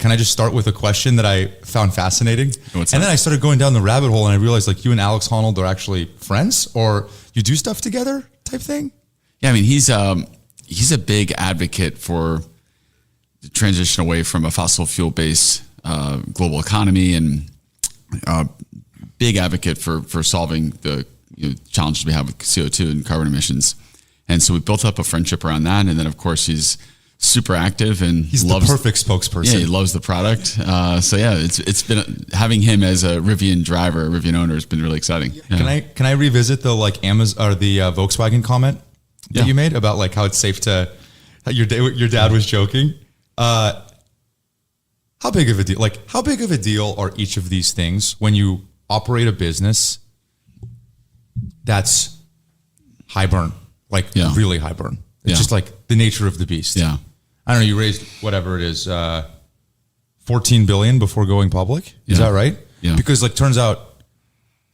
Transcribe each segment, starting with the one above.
can I just start with a question that I found fascinating? Then I started going down the rabbit hole and I realized like you and Alex Honnold are actually friends or you do stuff together type thing. Yeah. I mean, he's a big advocate for the transition away from a fossil fuel based global economy and big advocate for solving the challenges we have with CO2 and carbon emissions. And so we built up a friendship around that. And then of course he's super active and he's the perfect spokesperson. Yeah, he loves the product. So yeah, it's been having him as a Rivian driver, Rivian owner has been really exciting. Yeah. Can I revisit the like Amazon or the Volkswagen comment that you made about like how it's safe to your dad was joking. How big of a deal are each of these things when you operate a business that's high burn, really high burn? It's just like the nature of the beast. Yeah. I don't know. You raised whatever it is, 14 billion before going public. Is that right? Yeah. Because like turns out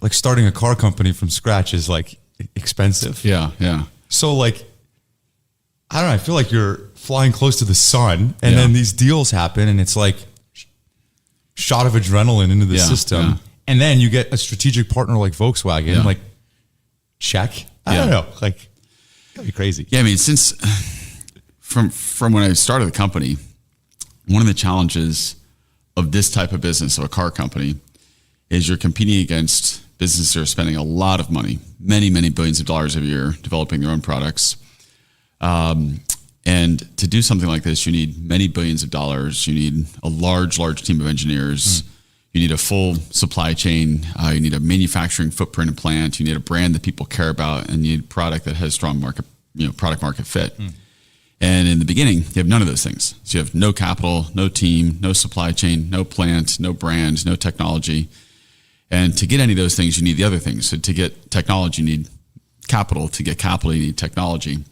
like starting a car company from scratch is like expensive. Yeah. Yeah. So like, I don't know. I feel like you're flying close to the sun and then these deals happen and it's like shot of adrenaline into the system. Yeah. And then you get a strategic partner like Volkswagen, like check. I don't know. Like that'd be crazy. Yeah. I mean, since from when I started the company, one of the challenges of this type of business, of a car company, is you're competing against businesses that are spending a lot of money, many, many billions of dollars a year developing their own products. And to do something like this, you need many billions of dollars. You need a large team of engineers. You need a full supply chain. You need a manufacturing footprint and plant. You need a brand that people care about, and you need a product that has strong product market fit. And in the beginning, you have none of those things. So you have no capital, no team, no supply chain, no plant, no brand, no technology. And to get any of those things, you need the other things. So to get technology, you need capital. To get capital, you need technology.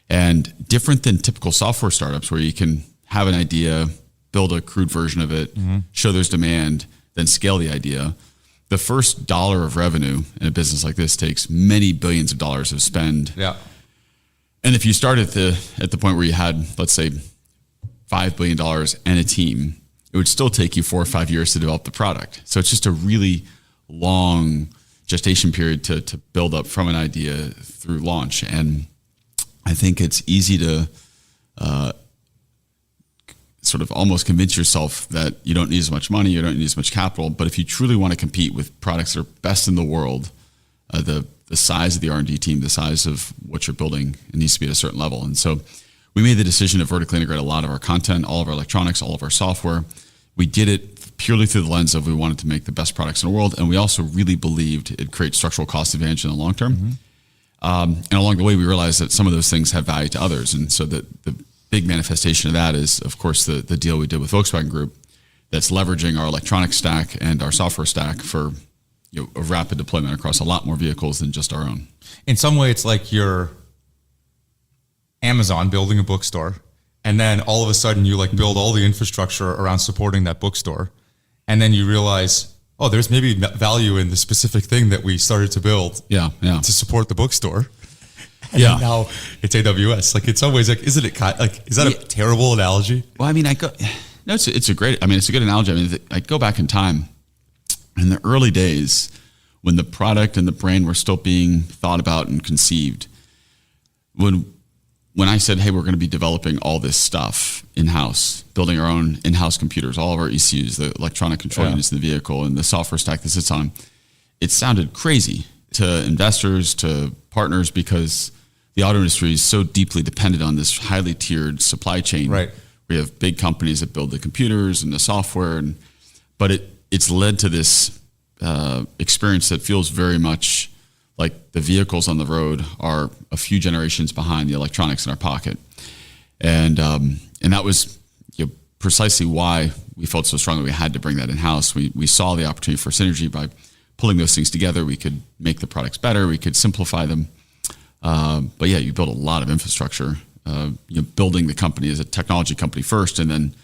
And different than typical software startups where you can have an idea, build a crude version of it, show there's demand, then scale the idea. The first dollar of revenue in a business like this takes many billions of dollars of spend. Yeah. And if you start at the point where you had, let's say, $5 billion and a team, it would still take you 4 or 5 years to develop the product. So it's just a really long gestation period to build up from an idea through launch. And I think it's easy to sort of almost convince yourself that you don't need as much money, you don't need as much capital. But if you truly want to compete with products that are best in the world, the size of the R&D team, the size of what you're building, it needs to be at a certain level. And so we made the decision to vertically integrate a lot of our content, all of our electronics, all of our software. We did it purely through the lens of we wanted to make the best products in the world. And we also really believed it'd create structural cost advantage in the long term. And along the way, we realized that some of those things have value to others. And so the big manifestation of that is, of course, the deal we did with Volkswagen Group that's leveraging our electronic stack and our software stack for a rapid deployment across a lot more vehicles than just our own. In some way, it's like you're Amazon building a bookstore, and then all of a sudden you like build all the infrastructure around supporting that bookstore, and then you realize, oh, there's maybe value in the specific thing that we started to build to support the bookstore. And now it's AWS. Like in some ways, like is that a terrible analogy? Well, I mean, it's a good analogy. I mean, I go back in time. In the early days, when the product and the brand were still being thought about and conceived, when I said, hey, we're going to be developing all this stuff in-house, building our own in-house computers, all of our ECUs, the electronic control units in the vehicle, and the software stack that sits on, it sounded crazy to investors, to partners, because the auto industry is so deeply dependent on this highly tiered supply chain. Right. We have big companies that build the computers and the software, but it's led to this experience that feels very much like the vehicles on the road are a few generations behind the electronics in our pocket. And that was precisely why we felt so strongly we had to bring that in-house. We saw the opportunity for synergy by pulling those things together. We could make the products better. We could simplify them. But yeah, you build a lot of infrastructure. Building the company as a technology company first, and then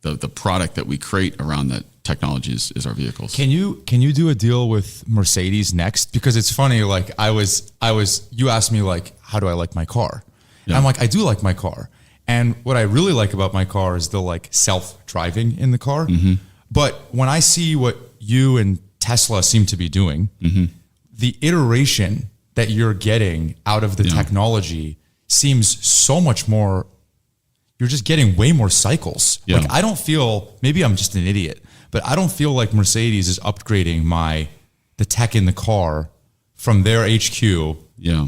the product that we create around that technology is our vehicles. Can you do a deal with Mercedes next? Because it's funny, like you asked me like, how do I like my car? Yeah. I'm like, I do like my car. And what I really like about my car is the like self-driving in the car. But when I see what you and Tesla seem to be doing, the iteration that you're getting out of the technology seems so much more. You're just getting way more cycles. Yeah. Like I don't feel, maybe I'm just an idiot, but I don't feel like Mercedes is upgrading the tech in the car from their HQ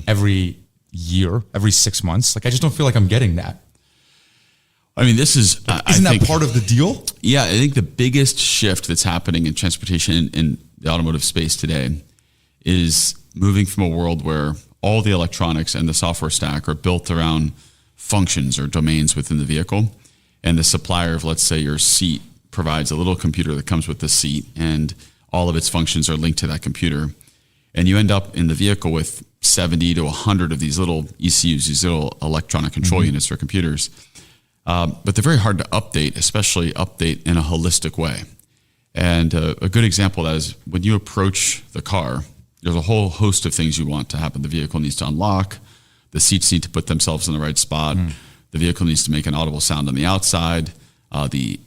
every year, every 6 months. Like I just don't feel like I'm getting that. I mean, this is, isn't that part of the deal? Yeah, I think the biggest shift that's happening in transportation in the automotive space today is moving from a world where all the electronics and the software stack are built around functions or domains within the vehicle. And the supplier of, let's say, your seat provides a little computer that comes with the seat, and all of its functions are linked to that computer. And you end up in the vehicle with 70 to 100 of these little ECUs, these little electronic control units or computers. But they're very hard to update, especially update in a holistic way. And a good example of that is when you approach the car, there's a whole host of things you want to happen. The vehicle needs to unlock. The seats need to put themselves in the right spot. The vehicle needs to make an audible sound on the outside. The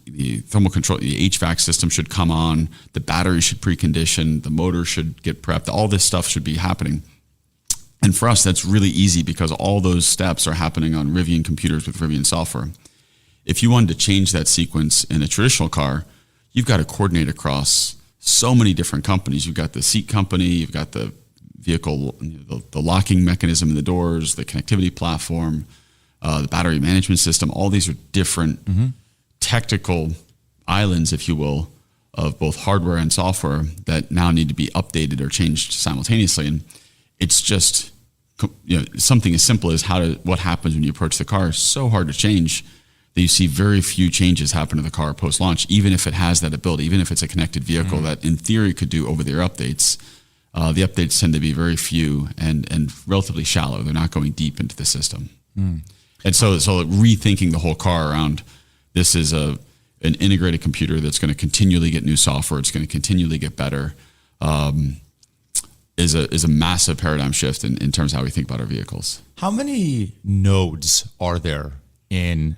thermal control, the HVAC system should come on. The battery should precondition. The motor should get prepped. All this stuff should be happening. And for us, that's really easy because all those steps are happening on Rivian computers with Rivian software. If you wanted to change that sequence in a traditional car, you've got to coordinate across so many different companies. You've got the seat company, you've got the vehicle, the locking mechanism in the doors, the connectivity platform, the battery management system. All these are different technical islands, if you will, of both hardware and software that now need to be updated or changed simultaneously. And it's just, something as simple as what happens when you approach the car is so hard to change that you see very few changes happen to the car post-launch, even if it has that ability, even if it's a connected vehicle that in theory could do over-the-air updates. The updates tend to be very few and relatively shallow. They're not going deep into the system. And so rethinking the whole car around this is an integrated computer that's going to continually get new software. It's going to continually get better. Is a massive paradigm shift in terms of how we think about our vehicles. How many nodes are there in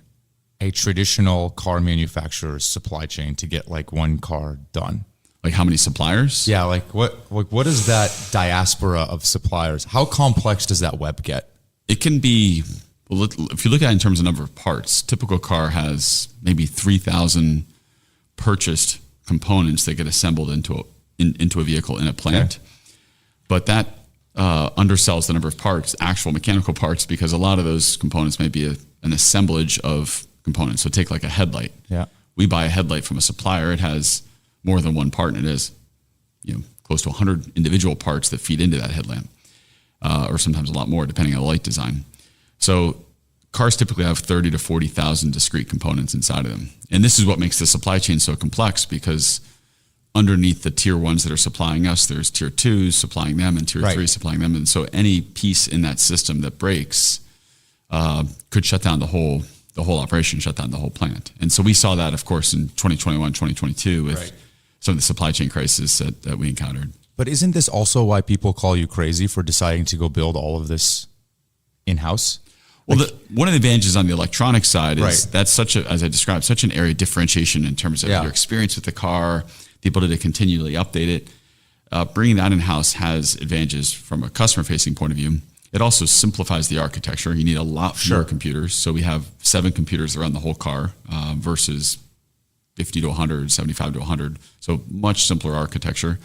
a traditional car manufacturer's supply chain to get like one car done? Like how many suppliers? Yeah, what is that diaspora of suppliers? How complex does that web get? It can be, well, if you look at it in terms of number of parts, typical car has maybe 3,000 purchased components that get assembled into a vehicle in a plant. Okay. But that undersells the number of parts, actual mechanical parts, because a lot of those components may be an assemblage of components. So take like a headlight. Yeah. We buy a headlight from a supplier. It has more than one part, and it is, close to 100 individual parts that feed into that headlamp, or sometimes a lot more, depending on the light design. So cars typically have 30 to 40,000 discrete components inside of them. And this is what makes the supply chain so complex, because underneath the tier ones that are supplying us, there's tier twos supplying them and tier three supplying them. And so any piece in that system that breaks could shut down the whole operation, shut down the whole plant. And so we saw that, of course, in 2021, 2022 with some of the supply chain crisis that we encountered. But isn't this also why people call you crazy for deciding to go build all of this in-house? Well, one of the advantages on the electronic side is that's as I described, such an area of differentiation in terms of your experience with the car, the ability to continually update it. Bringing that in-house has advantages from a customer-facing point of view. It also simplifies the architecture. You need a lot fewer computers. So we have 7 computers that run the whole car versus 50 to 100, 75 to 100. So much simpler architecture.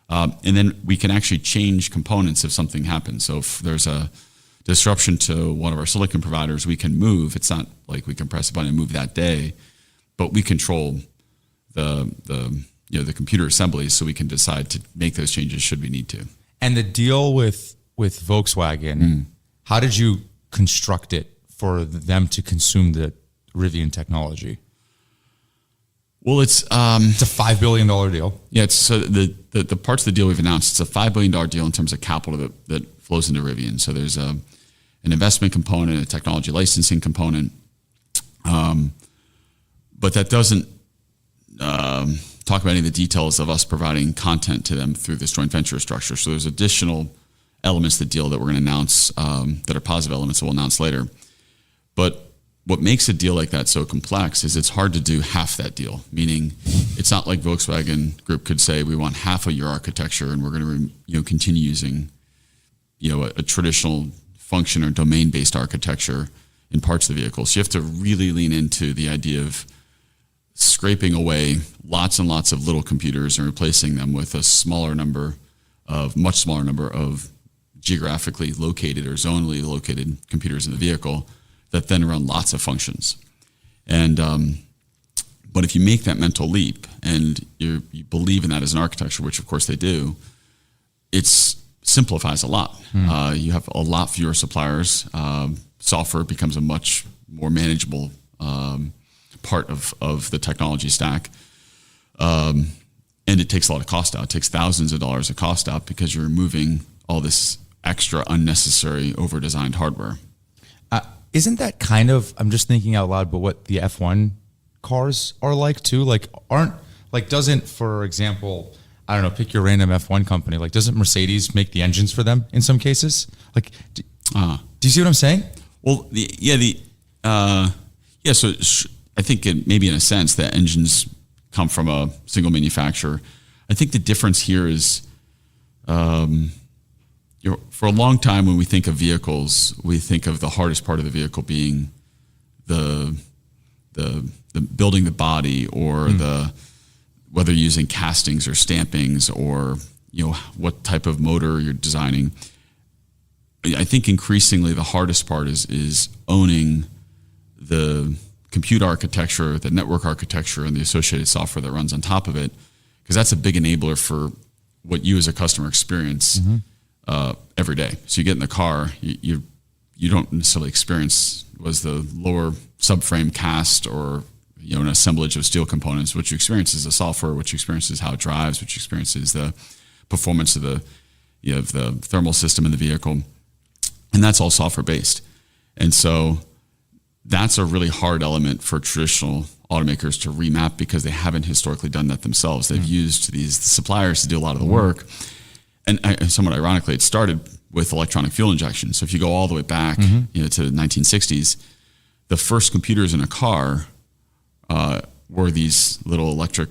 And then we can actually change components if something happens. So if there's a disruption to one of our silicon providers, we can move. It's not like we can press a button and move that day, but we control the computer assemblies, so we can decide to make those changes should we need to. And the deal with Volkswagen, how did you construct it for them to consume the Rivian technology? Well, it's a $5 billion deal. Yeah, it's so the parts of the deal we've announced. It's a $5 billion deal in terms of capital that flows into Rivian. So there's an investment component, a technology licensing component, but that doesn't talk about any of the details of us providing content to them through this joint venture structure. So there's additional elements of the deal that we're going to announce that are positive elements that we'll announce later. But what makes a deal like that so complex is it's hard to do half that deal. Meaning, it's not like Volkswagen Group could say, we want half of your architecture and we're going to continue using a traditional function or domain-based architecture in parts of the vehicle. So you have to really lean into the idea of scraping away lots and lots of little computers and replacing them with a much smaller number of geographically located or zonally located computers in the vehicle that then run lots of functions. And but if you make that mental leap and you believe in that as an architecture, which of course they do, it simplifies a lot. You have a lot fewer suppliers. Software becomes a much more manageable part of the technology stack. And it takes a lot of cost out. It takes thousands of dollars of cost out because you're removing all this extra unnecessary over-designed hardware. Isn't that kind of, I'm just thinking out loud, but what the F1 cars are like too? Doesn't, for example, I don't know, pick your random F1 company. Doesn't Mercedes make the engines for them in some cases? Do you see what I'm saying? Well, so I think maybe in a sense that engines come from a single manufacturer. I think the difference here is, for a long time when we think of vehicles, we think of the hardest part of the vehicle being the building the body or whether you're using castings or stampings or what type of motor you're designing. I think increasingly the hardest part is owning the compute architecture, the network architecture, and the associated software that runs on top of it, because that's a big enabler for what you as a customer experience every day. So you get in the car, you don't necessarily experience was the lower subframe cast or an assemblage of steel components. What you experience is the software. What you experience is how it drives. What you experience is the performance of the thermal system in the vehicle, and that's all software based. And so that's a really hard element for traditional automakers to remap because they haven't historically done that themselves. They've used these suppliers to do a lot of the work. And somewhat ironically, it started with electronic fuel injection. So if you go all the way back to the 1960s, the first computers in a car were these little electric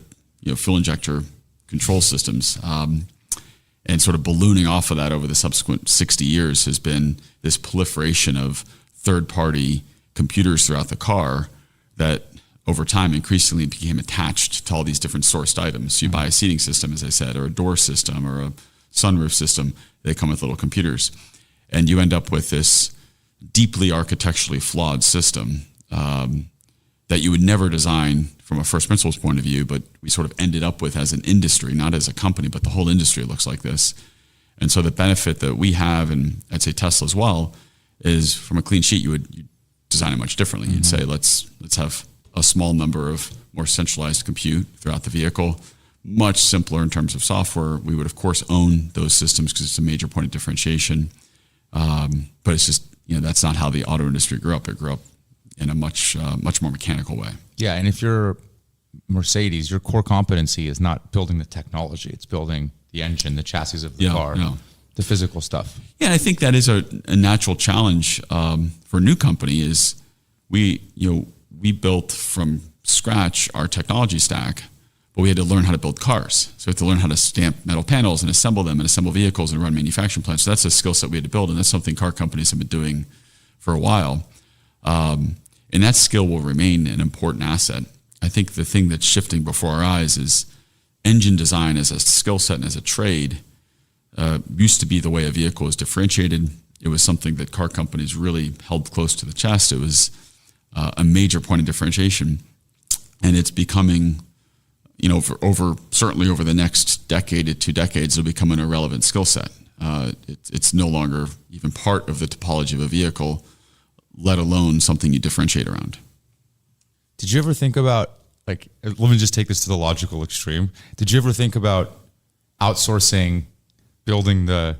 fuel injector control systems. And sort of ballooning off of that over the subsequent 60 years has been this proliferation of third-party computers throughout the car that over time increasingly became attached to all these different sourced items. So you buy a seating system, as I said, or a door system or a sunroof system. They come with little computers. And you end up with this deeply architecturally flawed system that you would never design from a first principles point of view, but we sort of ended up with as an industry, not as a company, but the whole industry looks like this. And so the benefit that we have, and I'd say Tesla as well, is from a clean sheet, you design it much differently. You'd say, let's have a small number of more centralized compute throughout the vehicle, much simpler in terms of software. We would, of course, own those systems because it's a major point of differentiation. But it's just, that's not how the auto industry grew up. It grew up in a much more mechanical way. Yeah, and if you're Mercedes, your core competency is not building the technology. It's building the engine, the chassis of the car, the physical stuff. Yeah, I think that is a natural challenge for a new company is we built from scratch our technology stack, but we had to learn how to build cars. So we had to learn how to stamp metal panels and assemble them and assemble vehicles and run manufacturing plants. So that's a skill set we had to build, and that's something car companies have been doing for a while. And that skill will remain an important asset. I think the thing that's shifting before our eyes is engine design as a skill set and as a trade used to be the way a vehicle was differentiated. It was something that car companies really held close to the chest. It was a major point of differentiation. And it's becoming, certainly over the next decade to 2 decades, it'll become an irrelevant skill set. It's no longer even part of the topology of a vehicle, let alone something you differentiate around. Did you ever think about, let me just take this to the logical extreme. Did you ever think about outsourcing building the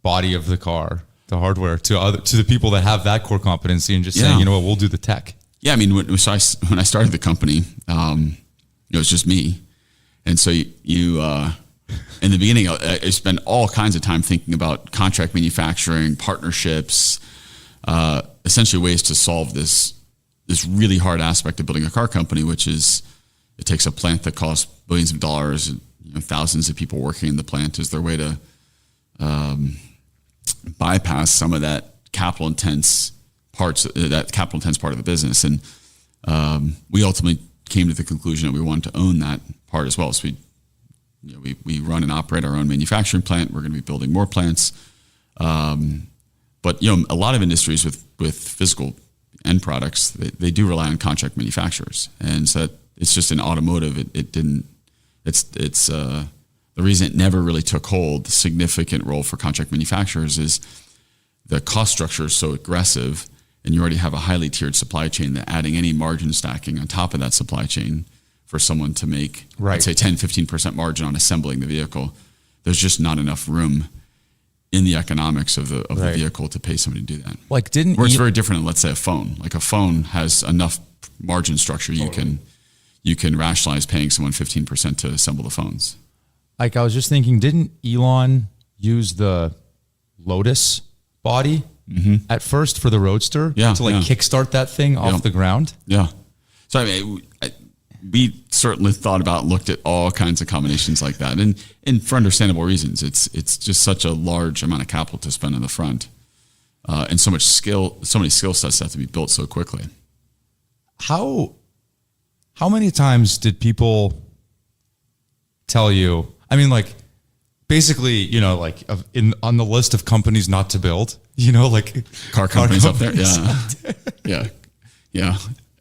body of the car, the hardware, to the people that have that core competency and just saying, we'll do the tech? Yeah, I mean, when I started the company, it was just me. And so you in the beginning, I spent all kinds of time thinking about contract manufacturing, partnerships, essentially ways to solve this this really hard aspect of building a car company, which is it takes a plant that costs billions of dollars, thousands of people working in the plant. Is their way to bypass some of that capital intense part of the business. And we ultimately came to the conclusion that we wanted to own that part as well. So we run and operate our own manufacturing plant. We're going to be building more plants. But a lot of industries with physical end products, they do rely on contract manufacturers. And so it's just in automotive, it's the reason it never really took hold. The significant role for contract manufacturers is the cost structure is so aggressive, and you already have a highly tiered supply chain, that adding any margin stacking on top of that supply chain for someone to make, let's say 10, 15% margin on assembling the vehicle, there's just not enough room in the economics of the vehicle to pay somebody to do that. Like Where it's very different than, let's say, a phone. Like a phone has enough margin structure you can rationalize paying someone 15% to assemble the phones. Like I was just thinking, didn't Elon use the Lotus body at first for the Roadster to kickstart that thing off the ground? Yeah. So I mean, we certainly thought about, looked at all kinds of combinations like that, and for understandable reasons. It's just such a large amount of capital to spend in the front, and so many skill sets have to be built so quickly. How many times did people tell you? I mean, like basically, like on the list of companies not to build, like car companies up there, yeah,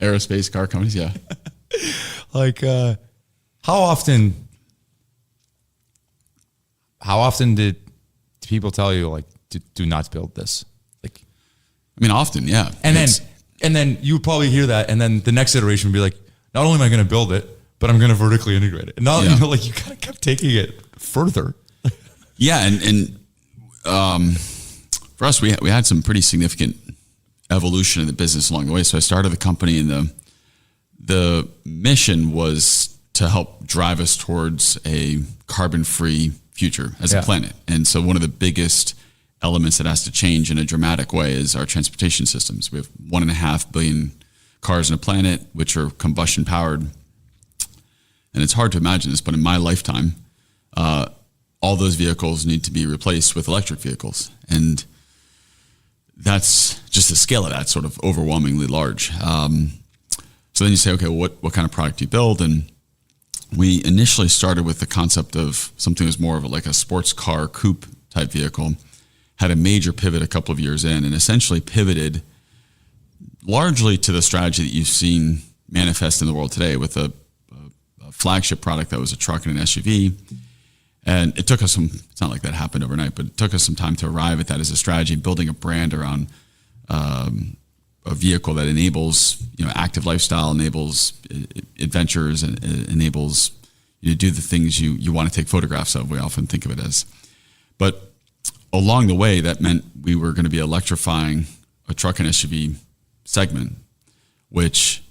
aerospace car companies, yeah. Like, how often did people tell you, like, do not build this? Like, I mean, often, yeah. And then you would probably hear that, and then the next iteration would be like, not only am I going to build it, but I'm going to vertically integrate it. And now, you kind of kept taking it further. Yeah, and for us, we had some pretty significant evolution in the business along the way. So I started the company, and the mission was to help drive us towards a carbon-free future as a planet. And so one of the biggest elements that has to change in a dramatic way is our transportation systems. We have 1.5 billion cars on a planet, which are combustion powered. And it's hard to imagine this, but in my lifetime, all those vehicles need to be replaced with electric vehicles. And that's just the scale of that, sort of overwhelmingly large. So then you say, okay, well, what kind of product do you build? And we initially started with the concept of something that was more of like a sports car coupe type vehicle, had a major pivot a couple of years in, and essentially pivoted largely to the strategy that you've seen manifest in the world today with a flagship product that was a truck and an SUV. And it took us it's not like that happened overnight, but it took us some time to arrive at that as a strategy, building a brand around a vehicle that enables, active lifestyle, enables adventures, and enables you to do the things you want to take photographs of. We often think of it as. But along the way, that meant we were going to be electrifying a truck and SUV segment, which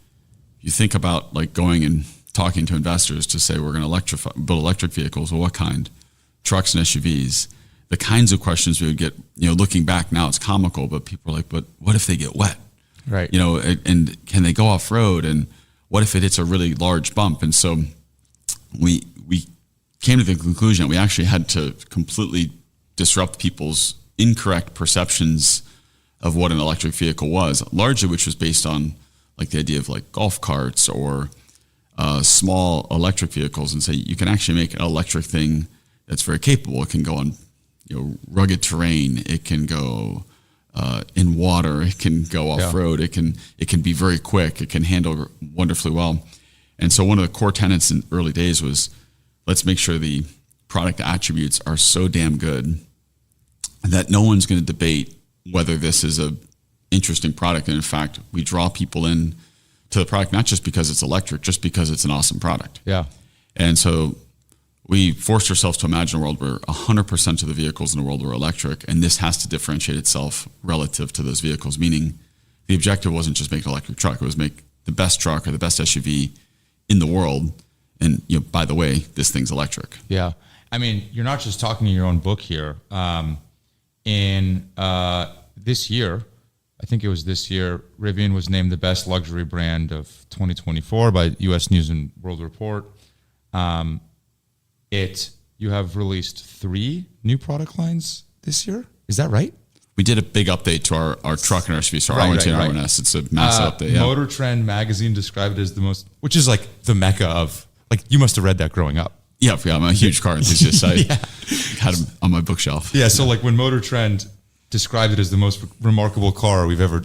you think about like going and talking to investors to say, we're going to build electric vehicles. Well, what kind? Trucks and SUVs. The kinds of questions we would get, looking back now, it's comical, but people are like, but what if they get wet? Right. And can they go off road? And what if it hits a really large bump? And so we came to the conclusion that we actually had to completely disrupt people's incorrect perceptions of what an electric vehicle was, largely which was based on like the idea of like golf carts or small electric vehicles, and say you can actually make an electric thing that's very capable. It can go on rugged terrain. It can go in water. It can go off road. It can be very quick. It can handle wonderfully well. And so one of the core tenets in early days was, let's make sure the product attributes are so damn good that no one's going to debate whether this is a interesting product. And in fact, we draw people in to the product, not just because it's electric, just because it's an awesome product. Yeah. And so we forced ourselves to imagine a world where 100% of the vehicles in the world were electric, and this has to differentiate itself relative to those vehicles, meaning the objective wasn't just make an electric truck, it was make the best truck or the best SUV in the world. And, by the way, this thing's electric. Yeah. I mean, you're not just talking in your own book here. In this year, I think it was this year, Rivian was named the best luxury brand of 2024 by U.S. News and World Report. You have released 3 new product lines this year. Is that right? We did a big update to our truck and our SUV, so R1T and R1S. It's a massive update. Yeah. Motor Trend magazine described it as the most, which is like the mecca of, like, you must have read that growing up. Yeah, I'm a huge car enthusiast. I had them on my bookshelf. Yeah, so like when Motor Trend described it as the most remarkable car we've ever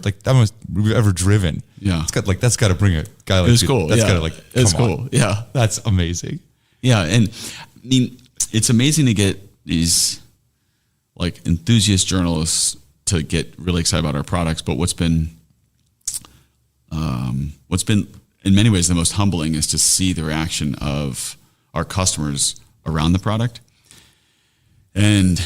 driven. Yeah, that's got to bring a guy like it's cool. That's got to it's cool. Yeah, that's amazing. Yeah, and I mean, it's amazing to get these like enthusiast journalists to get really excited about our products. But what's been in many ways the most humbling is to see the reaction of our customers around the product. And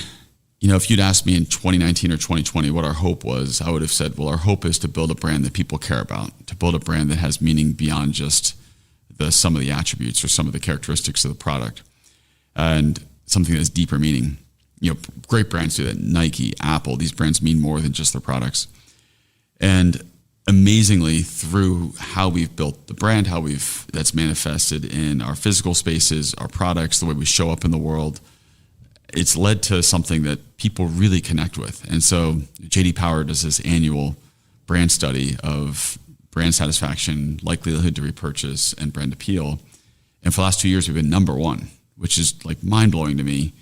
if you'd asked me in 2019 or 2020 what our hope was, I would have said, well, our hope is to build a brand that people care about, to build a brand that has meaning beyond just some of the attributes or some of the characteristics of the product, and something that's deeper meaning. Great brands do that. Nike, Apple, these brands mean more than just their products. And amazingly, through how we've built the brand, that's manifested in our physical spaces, our products, the way we show up in the world, it's led to something that people really connect with. And so J.D. Power does this annual brand study of brand satisfaction, likelihood to repurchase, and brand appeal. And for the last 2 years, we've been number 1, which is like mind-blowing to me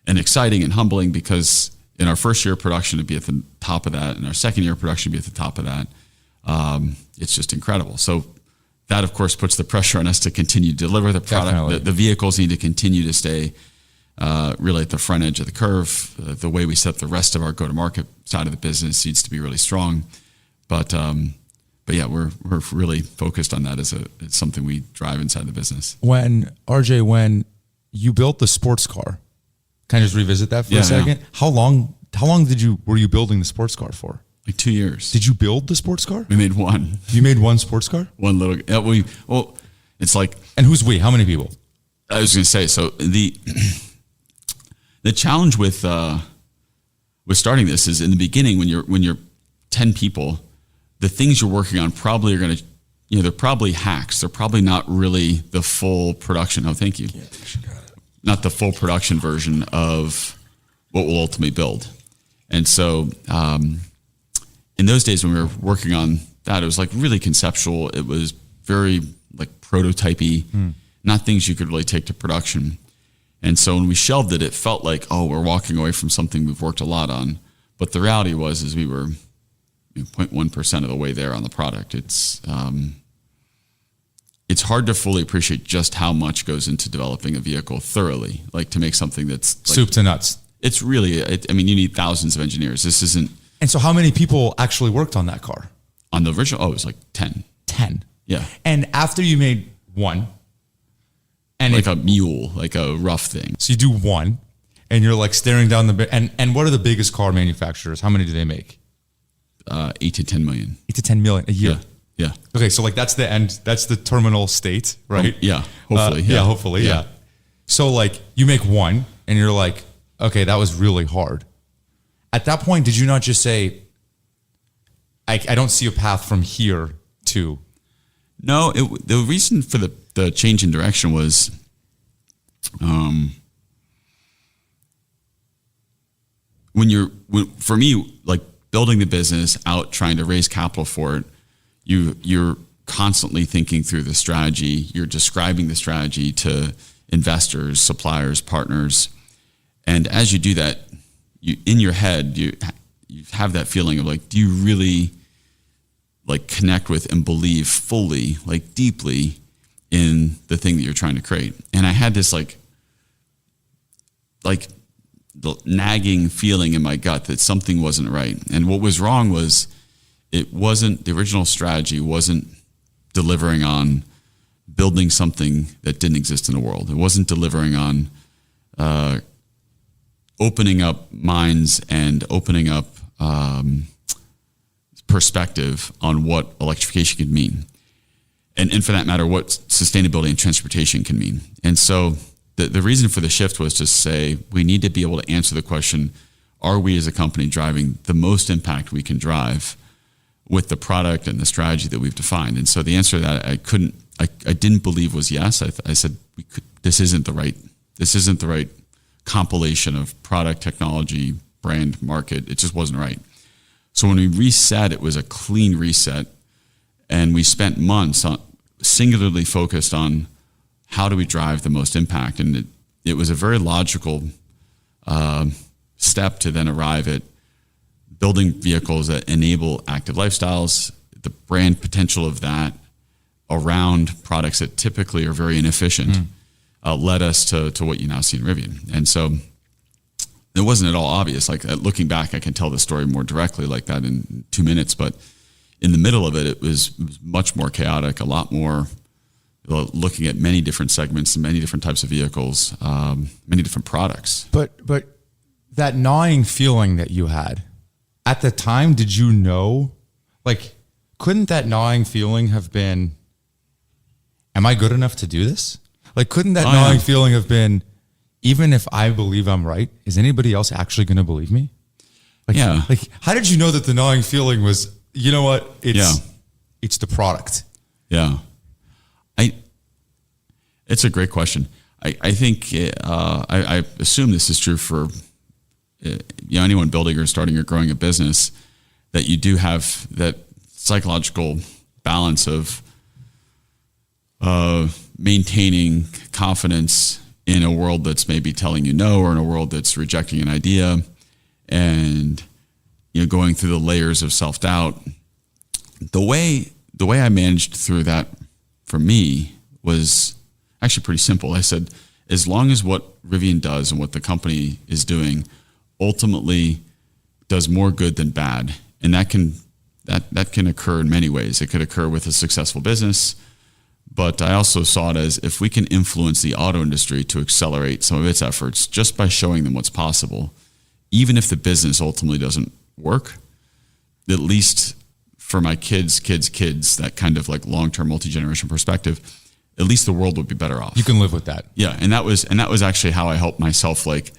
and exciting and humbling, because in our first year of production to be at the top of that, and our second year of production to be at the top of that, it's just incredible. So that, of course, puts the pressure on us to continue to deliver the product. The vehicles need to continue to stay really at the front edge of the curve. The way we set the rest of our go-to-market side of the business needs to be really strong. But yeah, we're really focused on that as it's something we drive inside the business. When you built the sports car, can I just revisit that for a second? Yeah. How long were you building the sports car for? Like 2 years. Did you build the sports car? We made one. You made one sports car? One little. It's like. And who's we? How many people? I was going to say, so the challenge with starting this is in the beginning when you're 10 people, the things you're working on probably are going to, they're probably hacks. They're probably not really the full production. Oh, thank you. Yeah, not the full production version of what we'll ultimately build. And so in those days when we were working on that, it was like really conceptual. It was very like prototypey, not things you could really take to production. And so when we shelved it, it felt like, we're walking away from something we've worked a lot on. But the reality was we were 0.1% of the way there on the product. It's hard to fully appreciate just how much goes into developing a vehicle thoroughly, like to make something that's like, soup to nuts. It's really, you need thousands of engineers. This isn't. And so how many people actually worked on that car? On the original? It was like 10. 10. Yeah. And after you made one. And like a mule, like a rough thing. So you do one and you're like staring down and what are the biggest car manufacturers? How many do they make? 8 to 10 million. 8 to 10 million a year. Yeah. Okay, so like that's the end. That's the terminal state, right? Yeah. Hopefully. Hopefully. Yeah. So like you make one and you're like, okay, that was really hard. At that point, did you not just say, I don't see a path from here to? No, the reason for the change in direction was, for me, like building the business out, trying to raise capital for it, you're constantly thinking through the strategy. You're describing the strategy to investors, suppliers, partners. And as you do that, in your head, you have that feeling of like, do you really like connect with and believe fully, like deeply in the thing that you're trying to create? And I had this like the nagging feeling in my gut that something wasn't right. And what was wrong was the original strategy wasn't delivering on building something that didn't exist in the world. It wasn't delivering on opening up minds and opening up perspective on what electrification could mean. And for that matter, what sustainability and transportation can mean. And so the reason for the shift was to say, we need to be able to answer the question, are we as a company driving the most impact we can drive? with the product and the strategy that we've defined. And so the answer to that I didn't believe was yes. I said this isn't the right compilation of product, technology, brand, market. It just wasn't right. So when we reset, it was a clean reset, and we spent months singularly focused on how do we drive the most impact. And it was a very logical step to then arrive at building vehicles that enable active lifestyles, the brand potential of that around products that typically are very inefficient, led us to what you now see in Rivian. And so it wasn't at all obvious. Like looking back, I can tell the story more directly like that in 2 minutes, but in the middle of it, it was much more chaotic, a lot more looking at many different segments, many different types of vehicles, many different products. But that gnawing feeling that you had at the time, did you know, like, couldn't that gnawing feeling have been, am I good enough to do this? Like, couldn't that gnawing feeling have been, even if I believe I'm right, is anybody else actually going to believe me? Like, like, how did you know that the gnawing feeling was, you know what? It's the product. Yeah. It's a great question. I think, I assume this is true for anyone building or starting or growing a business, that you do have that psychological balance of maintaining confidence in a world that's maybe telling you no, or in a world that's rejecting an idea, and going through the layers of self-doubt. The way I managed through that for me was actually pretty simple. I said, as long as what Rivian does and what the company is doing ultimately does more good than bad, and that can occur in many ways. It could occur with a successful business, but I also saw it as, if we can influence the auto industry to accelerate some of its efforts just by showing them what's possible, even if the business ultimately doesn't work, at least for my kids, that kind of like long-term multi-generation perspective, at least the world would be better off. You can live with that. Yeah. And that was actually how I helped myself, like,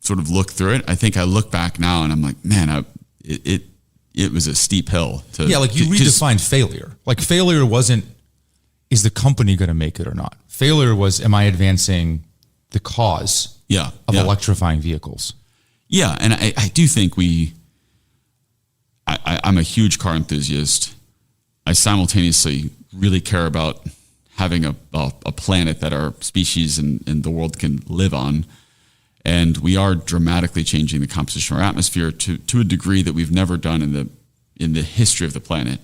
sort of look through it. I think I look back now and I'm like, man, it was a steep hill to. Yeah. Like, you redefined failure. Like, failure wasn't, is the company going to make it or not? Failure was, am I advancing the cause of electrifying vehicles? Yeah. And I do think I'm a huge car enthusiast. I simultaneously really care about having a planet that our species and the world can live on. And we are dramatically changing the composition of our atmosphere to a degree that we've never done in the history of the planet.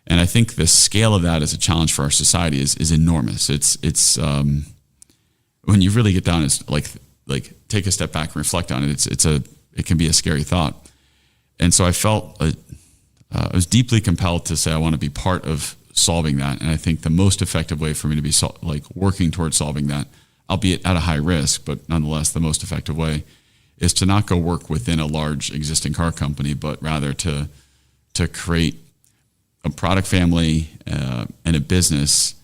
And I think the scale of that as a challenge for our society is enormous. It's when you really get down, it's like take a step back and reflect on it. It can be a scary thought. And so I felt I was deeply compelled to say I want to be part of solving that. And I think the most effective way for me to be working towards solving that, albeit at a high risk, but nonetheless the most effective way, is to not go work within a large existing car company, but rather to create a product family and a business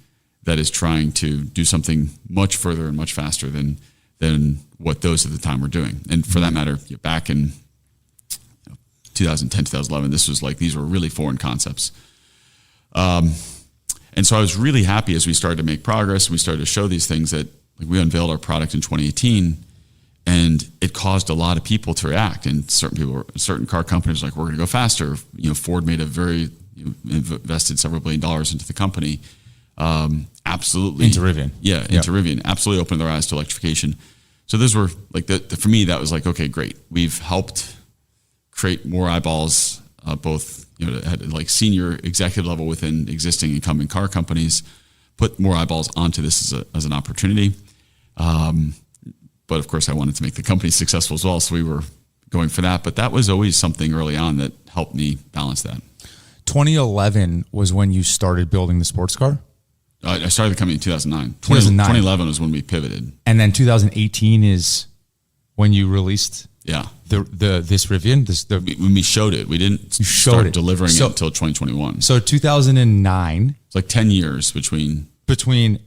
that is trying to do something much further and much faster than what those at the time were doing. And for that matter, back in 2010, 2011, these were really foreign concepts. And so I was really happy as we started to make progress and we started to show these things that, like, we unveiled our product in 2018, and it caused a lot of people to react. And certain car companies were like, we're going to go faster. Ford made invested several $1 billion into the company. Absolutely. Into Rivian. Yeah, into Rivian. Absolutely opened their eyes to electrification. So those were like, for me, that was like, okay, great. We've helped create more eyeballs, both at like senior executive level within existing incumbent car companies, put more eyeballs onto this as an opportunity. But of course, I wanted to make the company successful as well, so we were going for that. But that was always something early on that helped me balance that. 2011 was when you started building the sports car? I started the company in 2009. 2011 was when we pivoted. And then 2018 is when you released this Rivian? When we showed it. We didn't start delivering it until 2021. So 2009. It's like 10 years between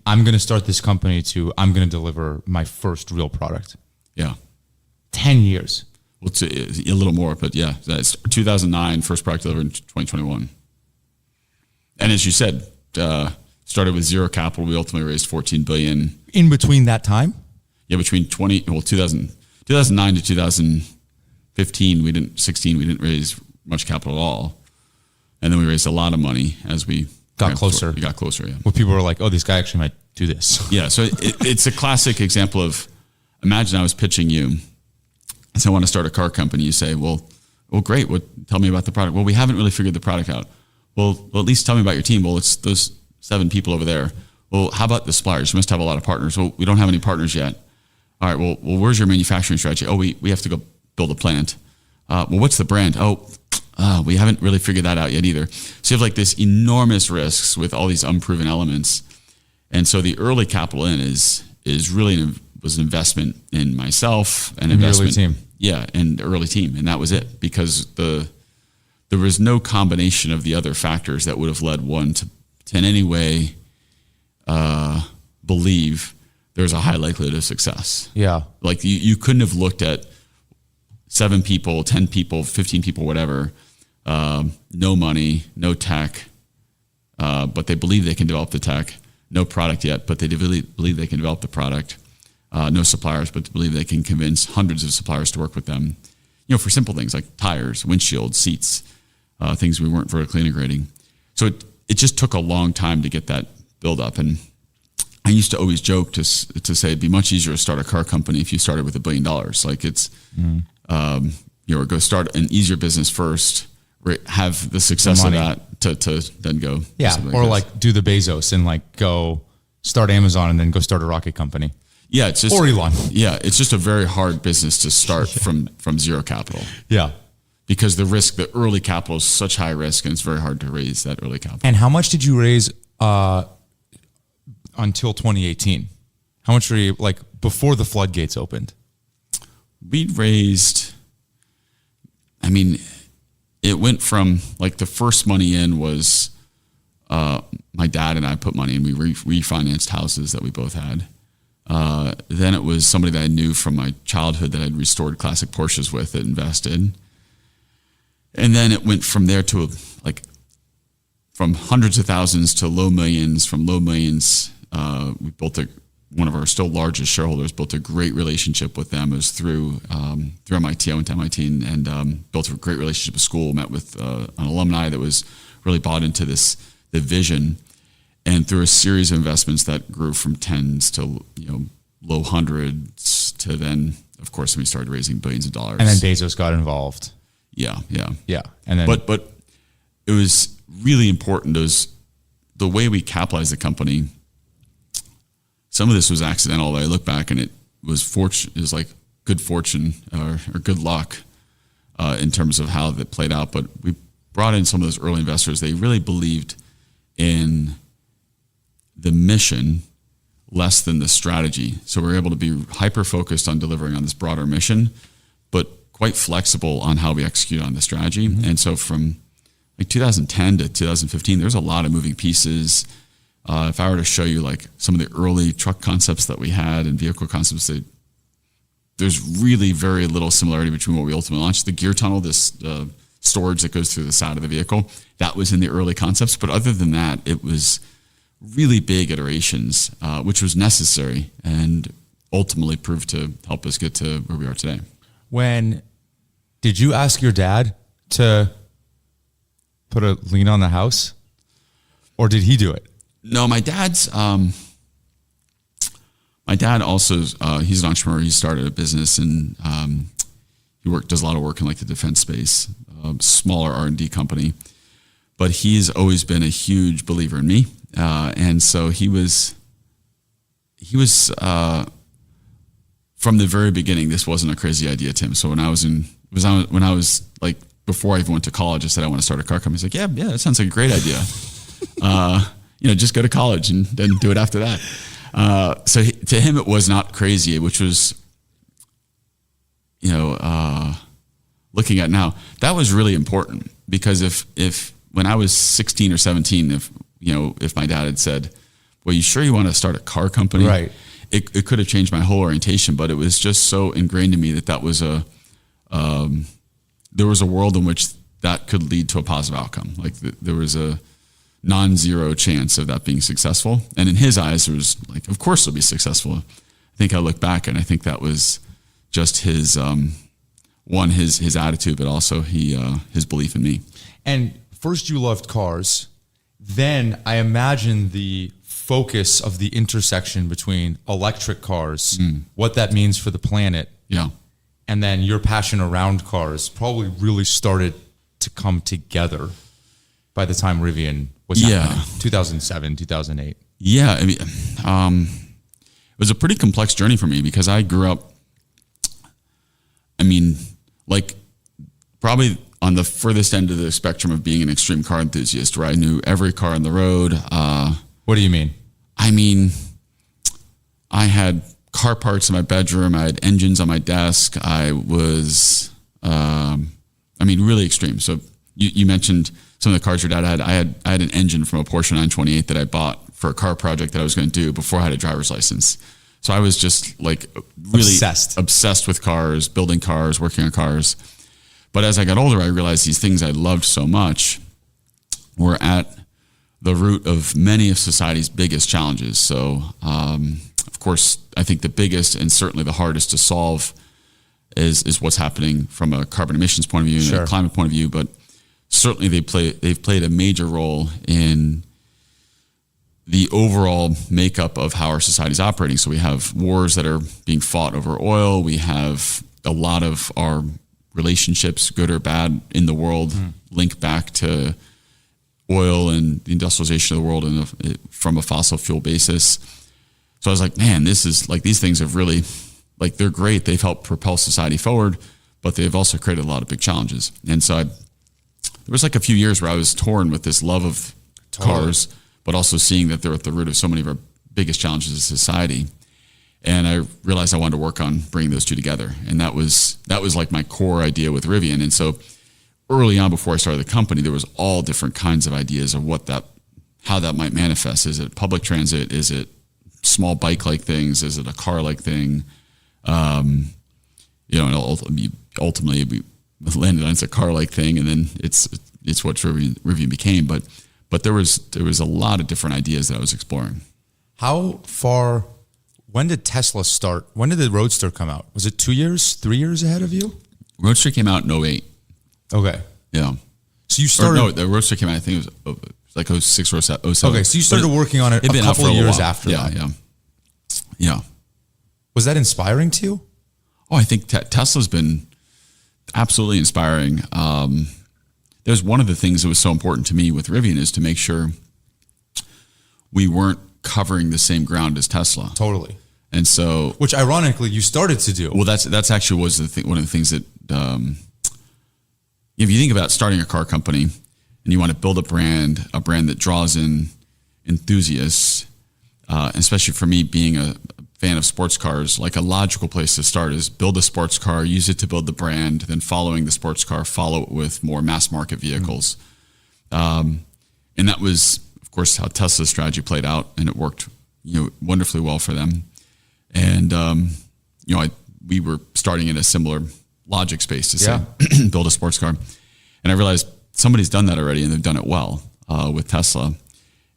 I'm going to start this company to I'm going to deliver my first real product. Yeah. 10 years. Well, it's a little more, but yeah, that's 2009, first product delivered in 2021. And as you said, started with zero capital. We ultimately raised $14 billion. In between that time? Yeah, between 2009 to 2015, 16, we didn't raise much capital at all. And then we raised a lot of money as we got closer. We got closer, yeah. Where people were like, oh, this guy actually might do this. Yeah, so it's a classic example of, imagine I was pitching you. So I want to start a car company. You say, well, great. Tell me about the product. Well, we haven't really figured the product out. Well, at least tell me about your team. Well, it's those 7 people over there. Well, how about the suppliers? You must have a lot of partners. Well, we don't have any partners yet. All right. Well, where's your manufacturing strategy? Oh, we have to go build a plant. Well, what's the brand? We haven't really figured that out yet either. So you have like this enormous risks with all these unproven elements. And so the early capital in is really was an investment in myself, an investment, the early team. Yeah, and the early team, and that was it, because there was no combination of the other factors that would have led one to in any way believe there's a high likelihood of success. Yeah, like you couldn't have looked at 7 people, 10 people, 15 people, whatever, no money, no tech, but they believe they can develop the tech. No product yet, but they believe they can develop the product. No suppliers, but to believe they can convince hundreds of suppliers to work with them, for simple things like tires, windshields, seats, things we weren't vertically integrating. So it just took a long time to get that build up. And I used to always joke to say it'd be much easier to start a car company if you started with $1 billion. Like it's, go start an easier business first, have the success of that to then go. Yeah. Or like do the Bezos and like go start Amazon and then go start a rocket company. Yeah, it's just, or Elon. Yeah, it's just a very hard business to start from zero capital. Yeah, because the early capital is such high risk, and it's very hard to raise that early capital. And how much did you raise until 2018? How much were you like before the floodgates opened? We raised. I mean, it went from like the first money in was my dad and I put money in. We refinanced houses that we both had. Then it was somebody that I knew from my childhood that I'd restored classic Porsches with that invested. And then it went from there to from hundreds of thousands to low millions. From low millions, we built one of our still largest shareholders built a great relationship with them. It was through MIT. I went to MIT and built a great relationship with school, met with an alumni that was really bought into the vision. And through a series of investments that grew from tens to low hundreds to then, of course, we started raising billions of dollars. And then Bezos got involved. Yeah. And then, but it was really important. The way we capitalized the company. Some of this was accidental. I look back and it was fortune. It was like good fortune or good luck in terms of how that played out. But we brought in some of those early investors. They really believed in the mission less than the strategy. So we're able to be hyper-focused on delivering on this broader mission, but quite flexible on how we execute on the strategy. Mm-hmm. And so from like 2010 to 2015, there's a lot of moving pieces. If I were to show you like some of the early truck concepts that we had and vehicle concepts, there's really very little similarity between what we ultimately launched. The gear tunnel, this storage that goes through the side of the vehicle, that was in the early concepts. But other than that, it was really big iterations, which was necessary and ultimately proved to help us get to where we are today. Did you ask your dad to put a lien on the house, or did he do it? No, my dad also, he's an entrepreneur. He started a business and he does a lot of work in like the defense space, smaller R&D company, but he's always been a huge believer in me. And so he was from the very beginning, this wasn't a crazy idea to him. So when I was like, before I even went to college, I said, I want to start a car company. He's like, yeah, that sounds like a great idea. Just go to college and then do it after that. So to him, it was not crazy, which was, looking at now, that was really important because if when I was 16 or 17, if my dad had said, well, you sure you want to start a car company? Right. It could have changed my whole orientation, but it was just so ingrained in me that was a there was a world in which that could lead to a positive outcome. Like there was a non-zero chance of that being successful. And in his eyes, there was like, of course it'll be successful. I think I look back and I think that was just his, his attitude, but also his belief in me. And first you loved cars. Then I imagine the focus of the intersection between electric cars, what that means for the planet. Yeah. And then your passion around cars probably really started to come together by the time Rivian was happening, 2007, 2008. Yeah. I mean, it was a pretty complex journey for me because I grew up, like probably on the furthest end of the spectrum of being an extreme car enthusiast, where I knew every car on the road. What do you mean? I mean, I had car parts in my bedroom. I had engines on my desk. I was, really extreme. So you mentioned some of the cars your dad had. I had an engine from a Porsche 928 that I bought for a car project that I was going to do before I had a driver's license. So I was just like really obsessed with cars, building cars, working on cars. But as I got older, I realized these things I loved so much were at the root of many of society's biggest challenges. So, of course, I think the biggest and certainly the hardest to solve is what's happening from a carbon emissions point of view and a climate point of view. But certainly they've played a major role in the overall makeup of how our society is operating. So we have wars that are being fought over oil. We have a lot of our relationships, good or bad, in the world link back to oil and the industrialization of the world and from a fossil fuel basis. So I was like, man, this is like, these things have really, like, they're great. They've helped propel society forward, but they've also created a lot of big challenges. And so there was like a few years where I was torn with this love of cars, but also seeing that they're at the root of so many of our biggest challenges in society. And I realized I wanted to work on bringing those two together. And that was like my core idea with Rivian. And so early on, before I started the company, there was all different kinds of ideas of how that might manifest. Is it public transit? Is it small bike-like things? Is it a car-like thing? And ultimately we landed on it's a car-like thing, and then it's what Rivian became. But there was a lot of different ideas that I was exploring. When did Tesla start? When did the Roadster come out? Was it 2 years, 3 years ahead of you? Roadster came out in 2008. Okay. Yeah. So you started... the Roadster came out, I think it was like 06 or 07. Okay, so you started working on it a couple of years after that. Yeah. Was that inspiring to you? Oh, I think Tesla's been absolutely inspiring. There's one of the things that was so important to me with Rivian is to make sure we weren't covering the same ground as Tesla. Totally. And so, which ironically you started to do. Well, that's actually was one of the things that, if you think about starting a car company and you want to build a brand that draws in enthusiasts, especially for me being a fan of sports cars, like a logical place to start is build a sports car, use it to build the brand, then following the sports car, follow it with more mass market vehicles. And that was, of course, how Tesla's strategy played out, and it worked, wonderfully well for them. And, we were starting in a similar logic space to say, build a sports car. And I realized somebody's done that already and they've done it well with Tesla.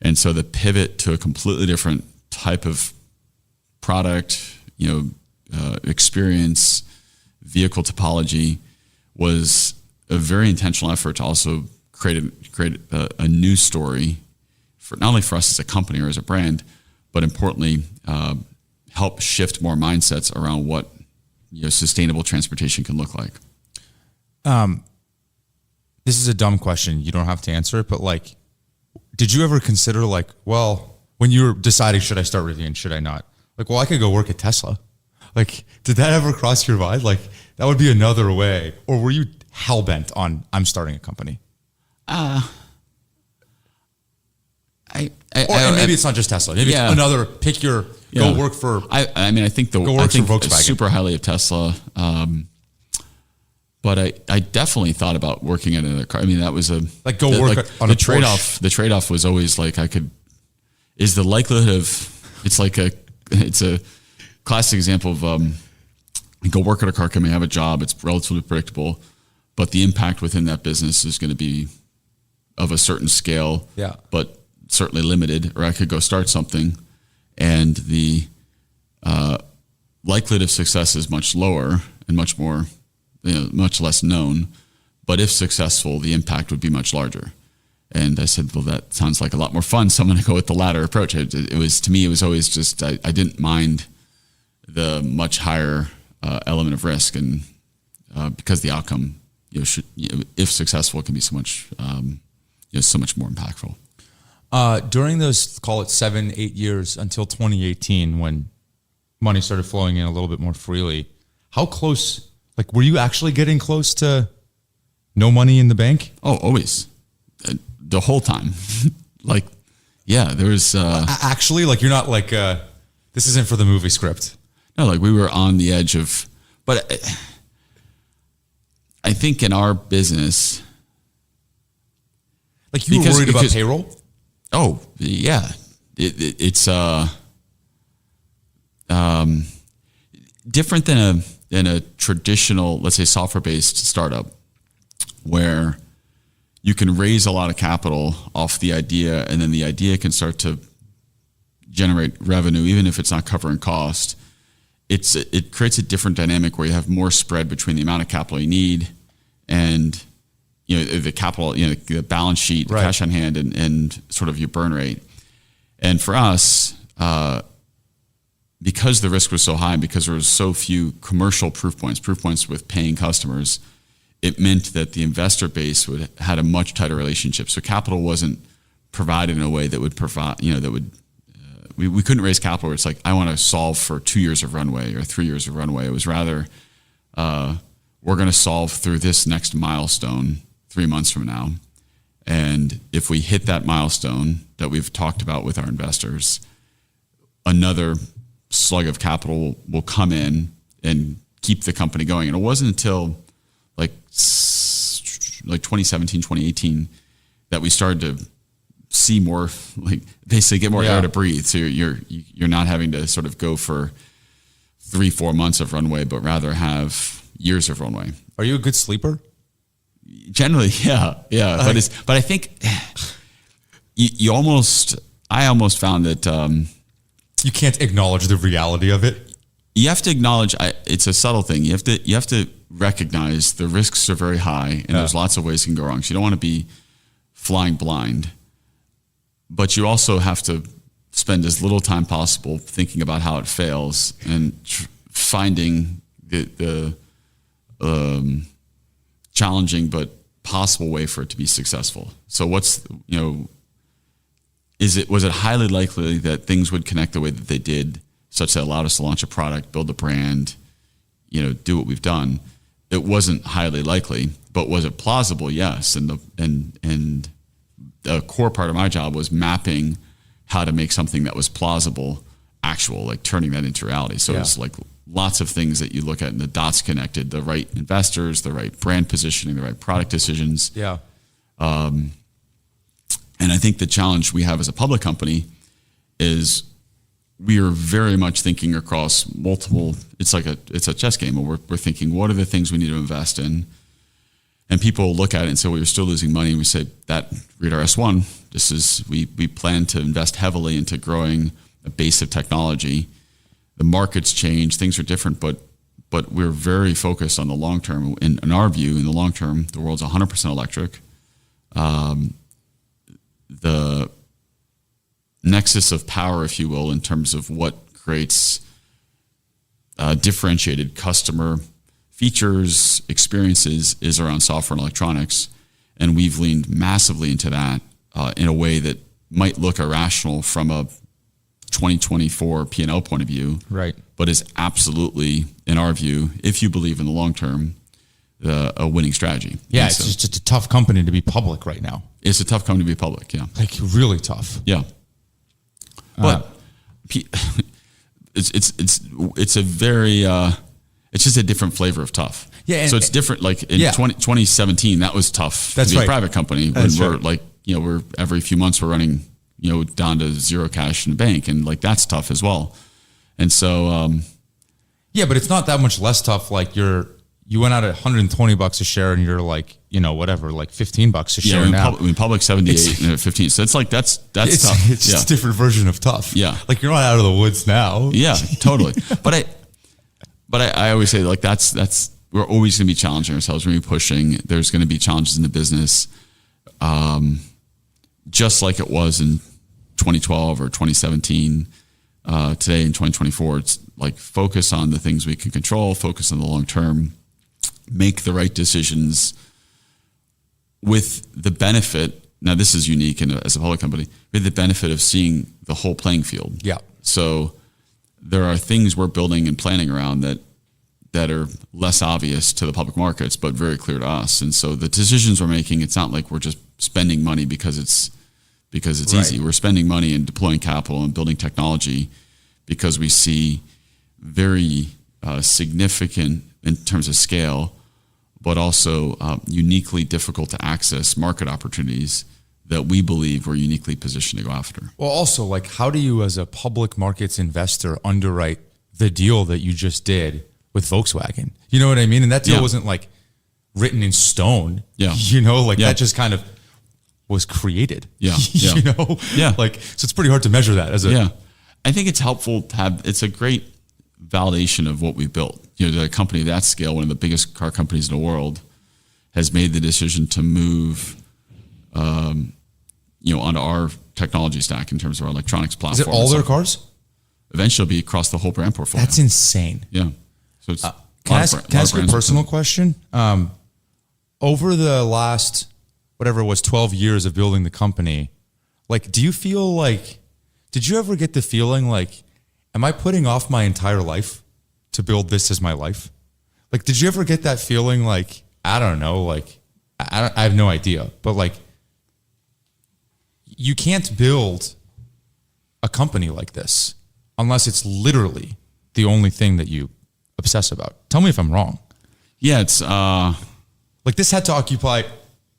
And so the pivot to a completely different type of product, experience, vehicle topology was a very intentional effort to also create a new story for not only for us as a company or as a brand, but importantly, help shift more mindsets around what sustainable transportation can look like. This is a dumb question. You don't have to answer it, but did you ever consider when you were deciding, should I start Rivian, should I not? I could go work at Tesla. Did that ever cross your mind? That would be another way. Or were you hell-bent on, I'm starting a company? Maybe it's not just Tesla. Maybe it's another, pick your, go work for. I think Volkswagen. Super highly of Tesla. But I definitely thought about working at another car. That was on a trade-off. The trade-off was always is the likelihood of, it's a classic example of and go work at a car company, have a job. It's relatively predictable, but the impact within that business is going to be of a certain scale, but certainly limited. Or I could go start something, and the likelihood of success is much lower and much more, much less known. But if successful, the impact would be much larger. And I said, well, that sounds like a lot more fun. So I'm going to go with the latter approach. It was, to me, it was always just, I didn't mind the much higher element of risk, and because the outcome, if successful, can be so much, so much more impactful. During those, call it 7-8 years until 2018, when money started flowing in a little bit more freely, how close, like, were you actually getting close to no money in the bank? Oh, always. The whole time. Like, yeah, there was... actually, like, you're not like, this isn't for the movie script. No, like, we were on the edge of... But I think in our business... Like, you were worried about payroll? Oh, yeah. It's different than a traditional, let's say, software-based startup, where you can raise a lot of capital off the idea, and then the idea can start to generate revenue, even if it's not covering cost. It creates a different dynamic where you have more spread between the amount of capital you need and the capital, the balance sheet, the cash on hand, and sort of your burn rate. And for us, because the risk was so high, and because there was so few commercial proof points with paying customers, it meant that the investor base had a much tighter relationship. So capital wasn't provided in a way that would provide, we couldn't raise capital where it's like, I want to solve for 2 years of runway or 3 years of runway. It was rather, we're going to solve through this next milestone 3 months from now. And if we hit that milestone that we've talked about with our investors, another slug of capital will come in and keep the company going. And it wasn't until like 2017, 2018 that we started to see more, like, basically get more air to breathe. So you're not having to sort of go for 3-4 months of runway, but rather have years of runway. Are you a good sleeper? Generally, yeah. But I think I almost found that you can't acknowledge the reality of it. You have to acknowledge, it's a subtle thing. You have to recognize the risks are very high, and there's lots of ways it can go wrong. So you don't want to be flying blind, but you also have to spend as little time possible thinking about how it fails and finding the challenging but possible way for it to be successful. So was it highly likely that things would connect the way that they did, such that allowed us to launch a product, build a brand, do what we've done? It wasn't highly likely, but was it plausible? Yes. And the core part of my job was mapping how to make something that was plausible actual, like turning that into reality. So it's like lots of things that you look at and the dots connected, the right investors, the right brand positioning, the right product decisions. Yeah. And I think the challenge we have as a public company is we are very much thinking across multiple, it's a chess game where we're thinking, what are the things we need to invest in? And people look at it and say, well, you're still losing money. And we say, read our S1. We plan to invest heavily into growing a base of technology. The markets change, things are different, but we're very focused on the long term. In our view, in the long term, the world's 100% electric. The nexus of power, if you will, in terms of what creates differentiated customer features, experiences, is around software and electronics. And we've leaned massively into that in a way that might look irrational from a 2024 P&L point of view, right? But is absolutely, in our view, if you believe in the long term, a winning strategy. Yeah, and it's just a tough company to be public right now. It's a tough company to be public, yeah. Like, really tough. Yeah. But it's a very, it's just a different flavor of tough. Yeah. And, so it's different. Like in 2017, that was tough to be a private company when we're like, we're every few months we're running, down to zero cash in the bank. And like, that's tough as well. And so, Yeah, but it's not that much less tough. Like you went out at $120 a share and you're like, whatever, like $15 a share now. Public 78 and 15. So it's like, that's tough. It's just a different version of tough. Yeah. Like you're not out of the woods now. Yeah, totally. But I always say like, we're always going to be challenging ourselves. We're going to be pushing. There's going to be challenges in the business. Just like it was in 2012 or 2017, today in 2024, it's like focus on the things we can control, focus on the long term, make the right decisions with the benefit. Now this is unique as a public company, with the benefit of seeing the whole playing field. Yeah. So there are things we're building and planning around that are less obvious to the public markets, but very clear to us. And so the decisions we're making, it's not like we're just spending money because it's right. Easy. We're spending money and deploying capital and building technology because we see very significant in terms of scale, but also uniquely difficult to access market opportunities that we believe we're uniquely positioned to go after. Well, also, like, how do you as a public markets investor underwrite the deal that you just did with Volkswagen? You know what I mean? And that deal wasn't like written in stone. Yeah. That just kind of was created. Yeah. Like, so it's pretty hard to measure that as a. Yeah. I think it's helpful to have, it's a great validation of what we've built. The company of that scale, one of the biggest car companies in the world, has made the decision to move, onto our technology stack in terms of our electronics platform. Is it all their cars? Eventually it'll be across the whole brand portfolio. That's insane. Yeah. So it's can I ask you a personal question? Over the last, whatever it was, 12 years of building the company, like, do you feel like, did you ever get the feeling like, am I putting off my entire life to build this as my life? Like, did you ever get that feeling like, I don't know, like, I have no idea, but like, you can't build a company like this unless it's literally the only thing that you obsess about. Tell me if I'm wrong. Yeah, it's like this had to occupy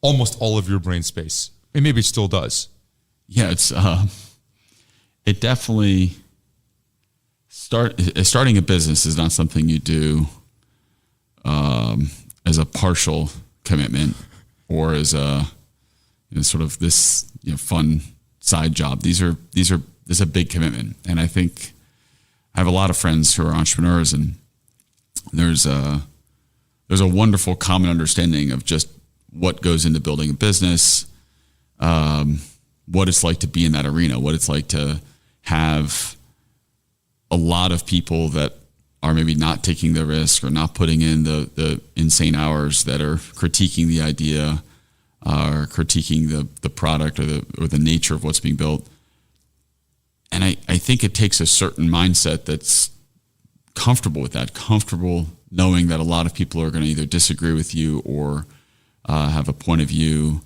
almost all of your brain space. And maybe it still does. Yeah, it's it definitely starting a business is not something you do as a partial commitment or as a sort of this fun side job. This is a big commitment, and I think I have a lot of friends who are entrepreneurs, and there's a wonderful common understanding of just what goes into building a business, what it's like to be in that arena, what it's like to have a lot of people that are maybe not taking the risk or not putting in the insane hours, that are critiquing the idea, or critiquing the product or the nature of what's being built. And I think it takes a certain mindset that's comfortable with that, comfortable knowing that a lot of people are going to either disagree with you or have a point of view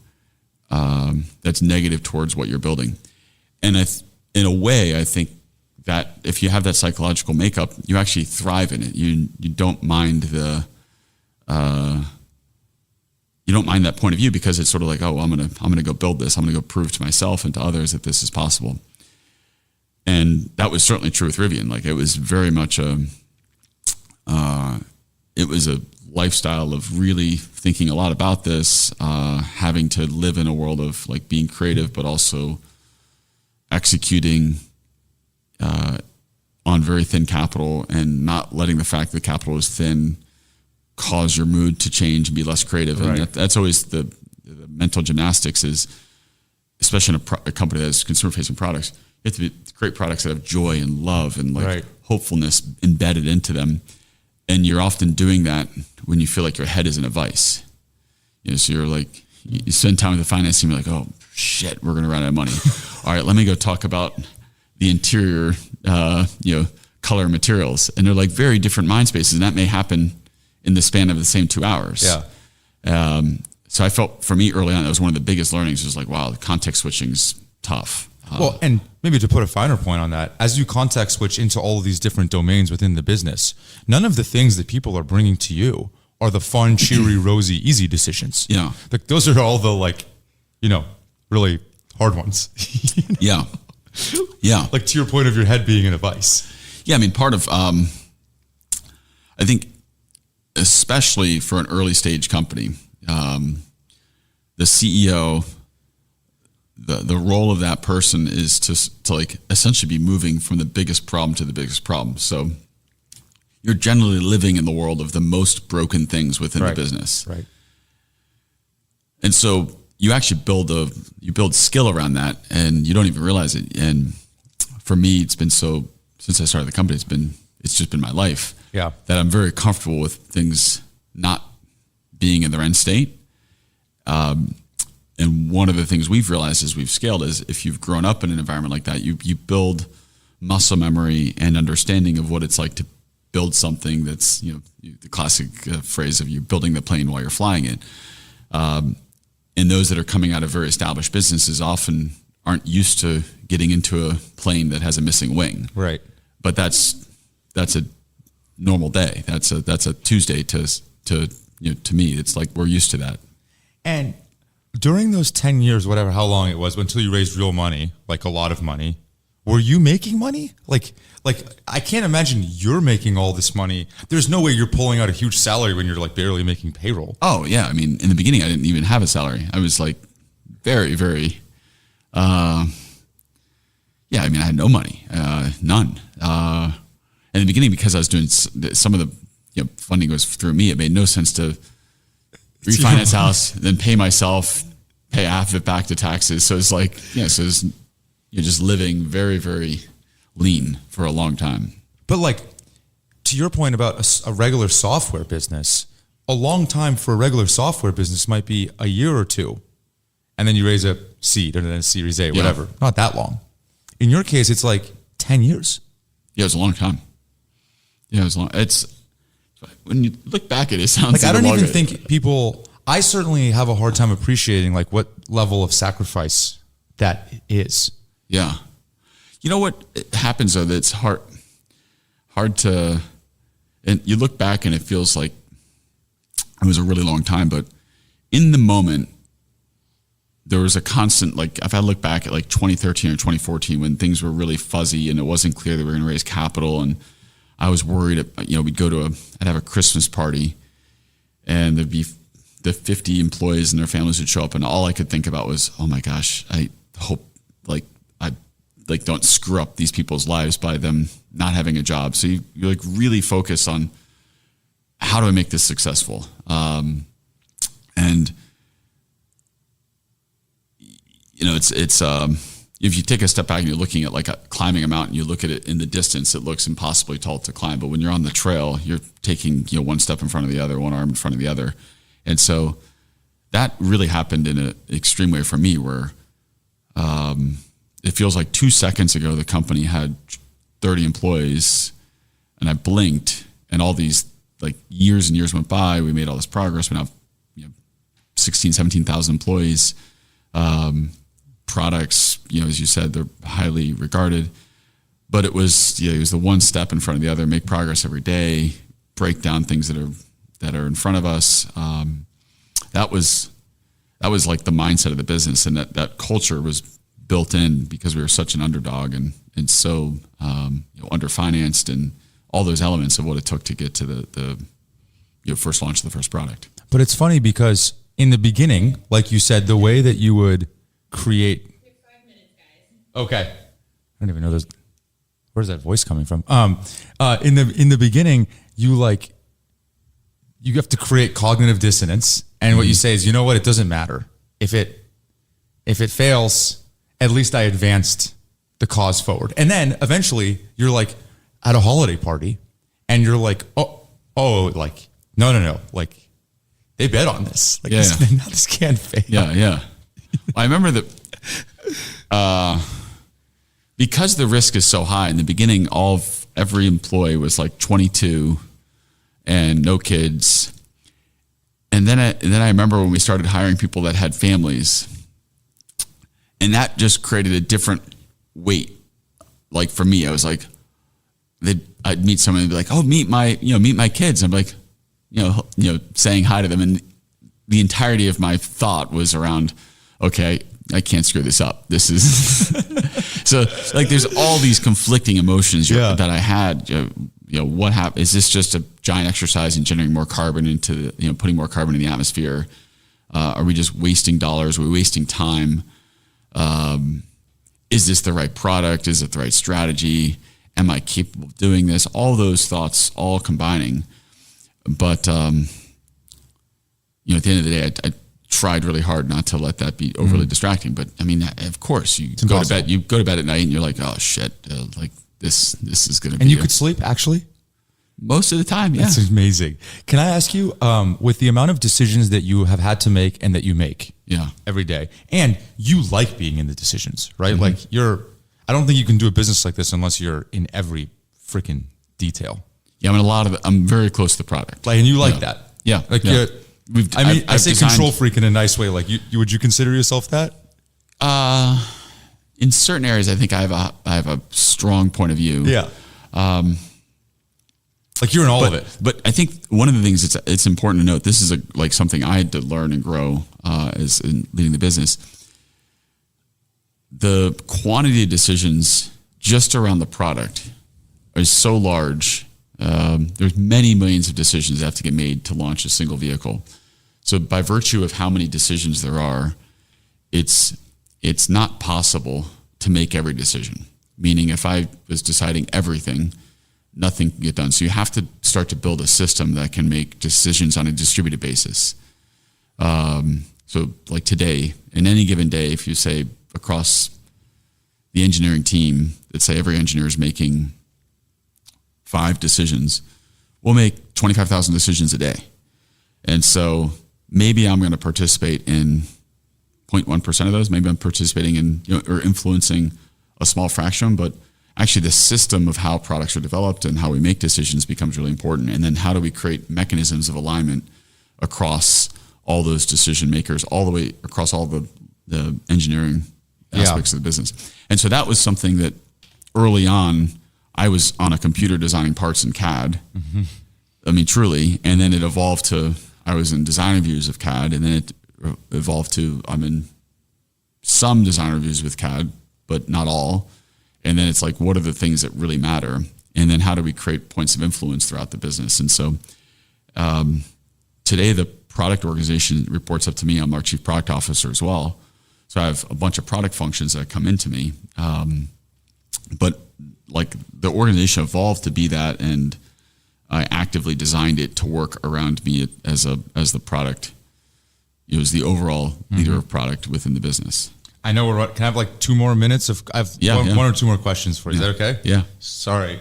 that's negative towards what you're building. And in a way, I think that if you have that psychological makeup, you actually thrive in it. You don't mind you don't mind that point of view, because it's sort of like, oh, I'm gonna go build this. I'm gonna go prove to myself and to others that this is possible. And that was certainly true with Rivian. Like, it was very much it was a lifestyle of really thinking a lot about this, having to live in a world of like being creative, but also executing on very thin capital, and not letting the fact that capital is thin cause your mood to change and be less creative. Right. And that's always the mental gymnastics, is especially in a company that has consumer facing products. You have to create products that have joy and love and like hopefulness embedded into them. And you're often doing that when you feel like your head is in a vice. So you're like, you spend time with the finance team, you're like, oh shit, we're going to run out of money. All right, let me go talk about the interior, color materials. And they're like very different mind spaces. And that may happen in the span of the same 2 hours. Yeah. So I felt, for me early on, that was one of the biggest learnings, was like, wow, the context switching's tough. Well, and maybe to put a finer point on that, as you context switch into all of these different domains within the business, none of the things that people are bringing to you are the fun, cheery, rosy, easy decisions. Yeah. Like, those are all the really hard ones. Yeah. Yeah. Like, to your point of your head being in a vice. Yeah. I mean, part of I think especially for an early stage company, the CEO, the role of that person is to like essentially be moving from the biggest problem to the biggest problem. So you're generally living in the world of the most broken things within the business. Right. And so you actually build skill around that, and you don't even realize it. And for me, it's been since I started the company, it's just been my life. Yeah. That I'm very comfortable with things not being in their end state. And one of the things we've realized as we've scaled is if you've grown up in an environment like that, you build muscle memory and understanding of what it's like to build something that's, the classic phrase of you building the plane while you're flying it. And those that are coming out of very established businesses often aren't used to getting into a plane that has a missing wing. Right. But that's a normal day. That's a Tuesday to me. It's like we're used to that. And during those 10 years, whatever, how long it was, until you raised real money, like a lot of money, were you making money? Like I can't imagine you're making all this money. There's no way you're pulling out a huge salary when you're like barely making payroll. Oh yeah. I mean, in the beginning, I didn't even have a salary. I was like very, very, I had no money, none. In the beginning, because I was doing some of the funding was through me, it made no sense to refinance house, then pay myself, pay half of it back to taxes. So it's like, you're just living very, very lean for a long time. But like, to your point about a regular software business, a long time for a regular software business might be a year or two. And then you raise a seed and then a Series A, whatever. Not that long. In your case, it's like 10 years. Yeah, it was a long time. Yeah, it was long. When you look back at it, it sounds like I don't even think people, I certainly have a hard time appreciating like what level of sacrifice that is. Yeah. You know what happens though, that it's hard to, and you look back and it feels like it was a really long time, but in the moment, there was a constant, like if I look back at like 2013 or 2014 when things were really fuzzy and it wasn't clear that we were going to raise capital, and I was worried, we'd go I'd have a Christmas party and there'd be the 50 employees and their families would show up, and all I could think about was, oh my gosh, I hope I don't screw up these people's lives by them not having a job. So you like really focus on how do I make this successful? And it's if you take a step back and you're looking at like climbing a mountain, you look at it in the distance, it looks impossibly tall to climb. But when you're on the trail, you're taking one step in front of the other, one arm in front of the other. And so that really happened in an extreme way for me, where it feels like 2 seconds ago the company had 30 employees, and I blinked, and all these like years and years went by. We made all this progress. We now have 16, 17,000 employees. Products, as you said, they're highly regarded, but it was the one step in front of the other, make progress every day, break down things that are in front of us. That was like the mindset of the business, and that culture was built in because we were such an underdog and so underfinanced, and all those elements of what it took to get to the first launch of the first product. But it's funny because in the beginning, like you said, the way that you would create. 5 minutes, guys. Okay. I don't even know those. Where's that voice coming from? In the beginning, you have to create cognitive dissonance, and what you say is, what, it doesn't matter if it fails. At least I advanced the cause forward. And then eventually you're like at a holiday party and you're like, like, no. Like they bet on this. Like this can't fail. Yeah. I remember that because the risk is so high in the beginning, every employee was like 22 and no kids. And then I remember when we started hiring people that had families, and that just created a different weight. Like for me, I was like, I'd meet someone and be like, oh, meet my kids. I'm like, saying hi to them. And the entirety of my thought was around, okay, I can't screw this up. This is so like, there's all these conflicting emotions that I had, what happened? Is this just a giant exercise in generating more carbon into putting more carbon in the atmosphere? Are we just wasting dollars? Are we wasting time? Is this the right product? Is it the right strategy? Am I capable of doing this? All those thoughts all combining. But, at the end of the day, I tried really hard not to let that be overly distracting. But I mean, of course you go to bed at night and you're like, oh shit, this is going to be. And you could sleep actually? Most of the time. Yeah. That's amazing. Can I ask you, with the amount of decisions that you have had to make and that you make every day, and you like being in the decisions, right? Mm-hmm. Like I don't think you can do a business like this unless you're in every freaking detail. Yeah. I mean, I'm very close to the product. Like, and you like that. Yeah. Like, yeah. I say control freak in a nice way. Like would you consider yourself that? In certain areas, I think I have a strong point of view. Yeah. Like you're in all of it. But I think one of the things it's important to note, this is something I had to learn and grow as in leading the business. The quantity of decisions just around the product is so large. There's many millions of decisions that have to get made to launch a single vehicle. So by virtue of how many decisions there are, it's not possible to make every decision. Meaning if I was deciding everything, nothing can get done. So you have to start to build a system that can make decisions on a distributed basis. So like today, in any given day, if you say across the engineering team, let's say every engineer is making 5 decisions, we'll make 25,000 decisions a day. And so maybe I'm going to participate in 0.1% of those. Maybe I'm participating in or influencing a small fraction, but actually the system of how products are developed and how we make decisions becomes really important. And then how do we create mechanisms of alignment across all those decision makers, all the way across all the engineering aspects of the business. And so that was something that early on, I was on a computer designing parts in CAD. Mm-hmm. I mean, truly. And then it evolved to, I was in design reviews of CAD, and then it evolved to, I'm in some design reviews with CAD, but not all. And then it's like, what are the things that really matter? And then how do we create points of influence throughout the business? And so today the product organization reports up to me. I'm our chief product officer as well. So I have a bunch of product functions that come into me. But like the organization evolved to be that, and I actively designed it to work around me as the product. It was the overall leader of product within the business. I know can I have like 2 more minutes of? I have one or 2 more questions for you. Is that okay? Yeah. Sorry.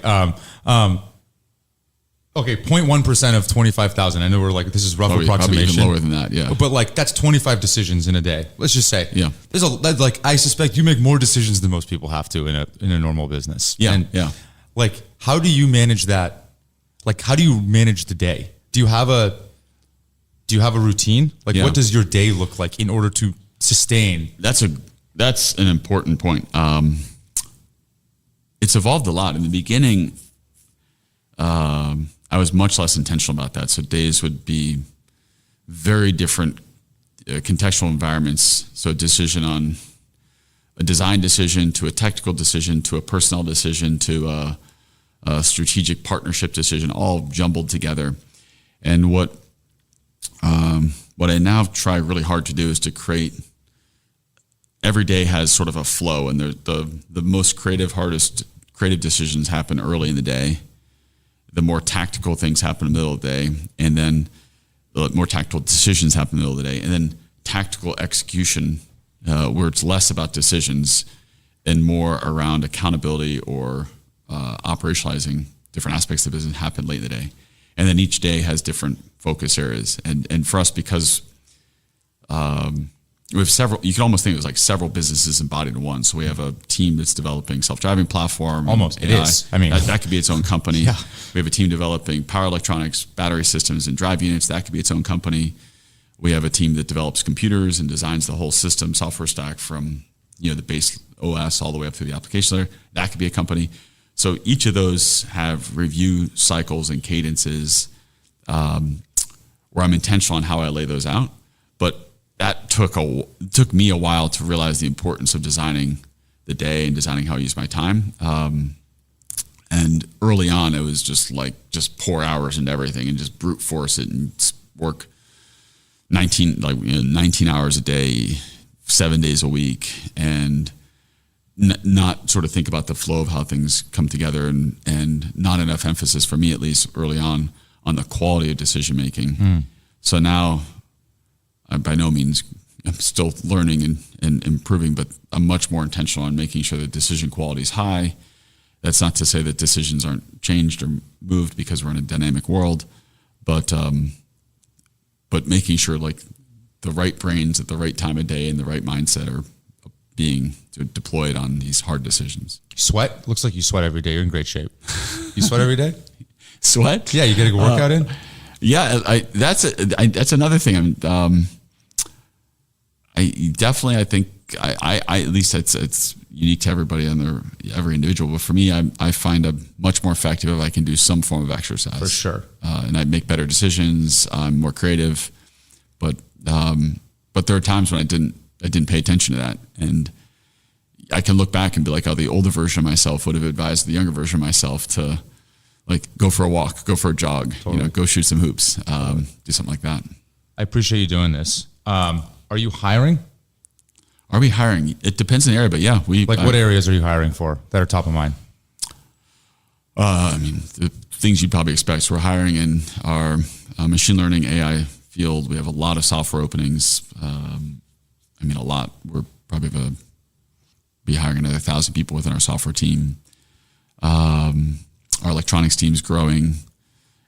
Okay, 0.1% of 25,000. I know we're like, this is rough approximation. Probably even lower than that, yeah. But like, that's 25 decisions in a day. Let's just say. Yeah. I suspect you make more decisions than most people have to in a normal business. Yeah, and yeah. Like, how do you manage that? Like, how do you manage the day? Do you have a routine? Like, what does your day look like in order to sustain? That's an important point. It's evolved a lot. In the beginning, I was much less intentional about that. So days would be very different contextual environments. So a decision on a design decision to a technical decision to a personnel decision to a strategic partnership decision, all jumbled together. And what I now try really hard to do is to create, every day has sort of a flow, and the most hardest creative decisions happen early in the day. The more tactical things happen in the middle of the day, and then the more tactical decisions happen in the middle of the day, and then tactical execution, where it's less about decisions and more around accountability or operationalizing different aspects of the business happen late in the day. And then each day has different focus areas. And for us, because we have several, you can almost think it was like several businesses embodied in one. So we have a team that's developing self-driving platform. Almost, it is. I mean, that could be its own company. Yeah. We have a team developing power electronics, battery systems, and drive units. That could be its own company. We have a team that develops computers and designs the whole system, software stack from the base OS all the way up to the application layer. That could be a company. So each of those have review cycles and cadences where I'm intentional on how I lay those out. But that took me a while to realize the importance of designing the day and designing how I use my time. And early on, it was just pour hours into everything and just brute force it and work 19 hours a day, 7 days a week, and not sort of think about the flow of how things come together, and not enough emphasis, for me at least early on the quality of decision making. So now, by no means, I'm still learning and improving, but I'm much more intentional on making sure that decision quality is high. That's not to say that decisions aren't changed or moved because we're in a dynamic world, but making sure like the right brains at the right time of day and the right mindset are being deployed on these hard decisions. Sweat? Looks like you sweat every day. You're in great shape. You sweat every day? Sweat? Yeah, you get a workout in? Yeah, that's another thing. I think at least it's unique to everybody and every individual. But for me, I find I'm much more effective if I can do some form of exercise. For sure. And I make better decisions. I'm more creative. But there are times when I didn't pay attention to that, and I can look back and be like, oh, the older version of myself would have advised the younger version of myself to like go for a walk, go for a jog, totally. Go shoot some hoops, do something like that. I appreciate you doing this. Are you hiring? Are we hiring? It depends on the area, but yeah, what areas are you hiring for that are top of mind? The things you'd probably expect. So we're hiring in our machine learning AI field. We have a lot of software openings. A lot. We're probably be hiring another 1,000 people within our software team. Our electronics team's growing.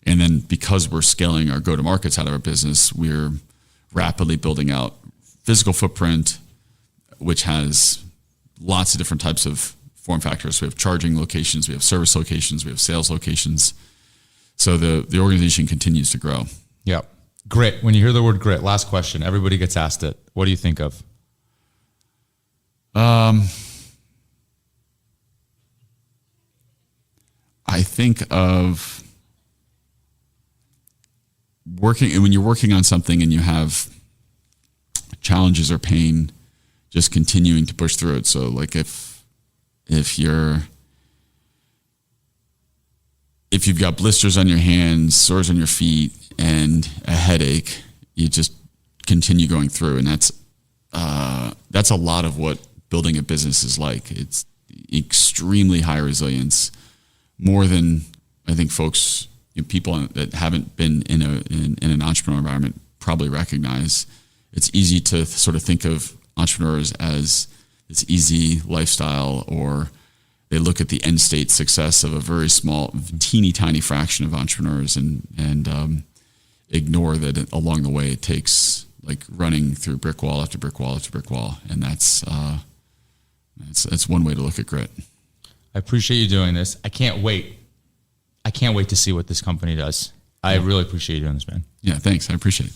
And then because we're scaling our go-to-market side of our business, we're rapidly building out physical footprint, which has lots of different types of form factors. We have charging locations, we have service locations, we have sales locations. So the organization continues to grow. Yeah. Grit. When you hear the word grit, last question, everybody gets asked it. What do you think of? I think of when you're working on something and you have challenges or pain, just continuing to push through it. So like if you've got blisters on your hands, sores on your feet, and a headache, you just continue going through. And that's a lot of what building a business is like. It's extremely high resilience, more than I think folks, people that haven't been in an entrepreneurial environment probably recognize. It's easy to sort of think of entrepreneurs as this easy lifestyle, or they look at the end state success of a very small, teeny tiny fraction of entrepreneurs and ignore that along the way it takes like running through brick wall after brick wall after brick wall. And that's one way to look at grit. I appreciate you doing this. I can't wait to see what this company does. I really appreciate you doing this, man. Yeah, thanks. I appreciate it.